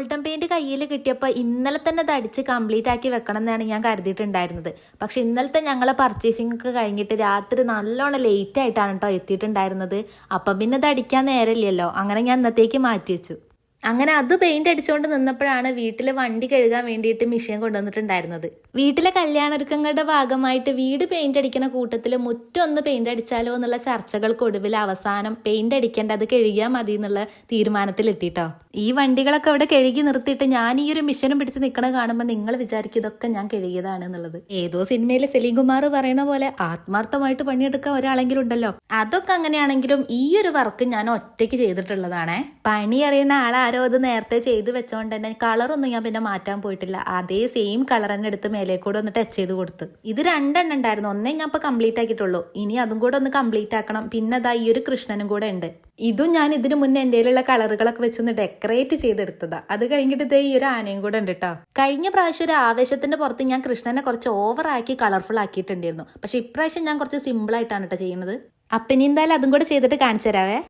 Golden paint കയ്യിൽ കിട്ടിയപ്പോൾ ഇന്നലെ തന്നെ ഇത് അടിച്ച് കംപ്ലീറ്റ് ആക്കി വെക്കണം എന്നാണ് ഞാൻ കരുതിയിട്ടുണ്ടായിരുന്നത്. പക്ഷെ ഇന്നലത്തെ ഞങ്ങളെ പർച്ചേസിംഗ് ഒക്കെ കഴിഞ്ഞിട്ട് രാത്രി നല്ലോണം ലേറ്റ് ആയിട്ടാണ് കേട്ടോ എത്തിയിട്ടുണ്ടായിരുന്നത്. അപ്പം പിന്നെ ഇത് അടിക്കാൻ നേരമില്ലല്ലോ, അങ്ങനെ ഞാൻ ഇന്നത്തേക്ക് മാറ്റി വെച്ചു. അങ്ങനെ അത് പെയിന്റ് അടിച്ചുകൊണ്ട് നിന്നപ്പോഴാണ് വീട്ടിലെ വണ്ടി കഴുകാൻ വേണ്ടിയിട്ട് മിഷ്യൻ കൊണ്ടുവന്നിട്ടുണ്ടായിരുന്നത്. വീട്ടിലെ കല്യാണൊരുക്കങ്ങളുടെ ഭാഗമായിട്ട് വീട് പെയിന്റ് അടിക്കുന്ന കൂട്ടത്തിൽ മുറ്റൊന്ന് പെയിന്റ് അടിച്ചാലോ എന്നുള്ള ചർച്ചകൾക്കൊടുവിൽ അവസാനം പെയിന്റ് അടിക്കേണ്ട, അത് കഴുകിയാൽ മതി എന്നുള്ള തീരുമാനത്തിലെത്തിട്ടോ. ഈ വണ്ടികളൊക്കെ അവിടെ കഴുകി നിർത്തിയിട്ട് ഞാൻ ഈ ഒരു മിഷ്യനും പിടിച്ച് നിൽക്കണ കാണുമ്പോൾ നിങ്ങൾ വിചാരിക്കും ഇതൊക്കെ ഞാൻ കഴുകിയതാണ് എന്നുള്ളത്. ഏതോ സിനിമയിൽ സലീം കുമാർ പറയണ പോലെ ആത്മാർത്ഥമായിട്ട് പണിയെടുക്കാൻ ഒരാളെങ്കിലും ഉണ്ടല്ലോ. അതൊക്കെ അങ്ങനെയാണെങ്കിലും ഈ ഒരു വർക്ക് ഞാൻ ഒറ്റയ്ക്ക് ചെയ്തിട്ടുള്ളതാണേ. പണി അറിയുന്ന ആളാരോ അത് നേരത്തെ ചെയ്ത് വെച്ചോണ്ട് തന്നെ കളറൊന്നും ഞാൻ പിന്നെ മാറ്റാൻ പോയിട്ടില്ല. അതേ സെയിം കളർ തന്നെ എടുത്ത് മേലെ കൂടെ ഒന്ന് ടച്ച് ചെയ്ത് കൊടുത്ത്. ഇത് രണ്ടെണ്ണം ഉണ്ടായിരുന്നു, ഒന്നേ ഞാൻ ഇപ്പൊ കംപ്ലീറ്റ് ആക്കിയിട്ടുള്ളൂ. ഇനി അതും കൂടെ ഒന്ന് കംപ്ലീറ്റ് ആക്കണം. പിന്നെ അതാ ഈ ഒരു കൃഷ്ണനും കൂടെ ഉണ്ട്. ഇതും ഞാൻ ഇതിനു മുന്നേ എൻ്റെ കയ്യിലുള്ള കളറുകളൊക്കെ വെച്ചൊന്ന് ഡെക്കറേറ്റ് ചെയ്തെടുത്തതാ. അത് കഴിഞ്ഞിട്ട് ഇതേ ഈ ഒരു ആനയും കൂടെ ഉണ്ട് കേട്ടോ. കഴിഞ്ഞ പ്രാവശ്യം ഒരു ആവേശത്തിന്റെ പുറത്ത് ഞാൻ കൃഷ്ണനെ കുറച്ച് ഓവർ ആക്കി കളർഫുൾ ആക്കിയിട്ടുണ്ടായിരുന്നു. പക്ഷെ ഇപ്രാവശ്യം ഞാൻ കുറച്ച് സിമ്പിൾ ആയിട്ടാണ് കേട്ടോ ചെയ്യുന്നത്. അപ്പം ഇനി എന്തായാലും അതും കൂടെ ചെയ്തിട്ട് കാണിച്ചു തരാവേ.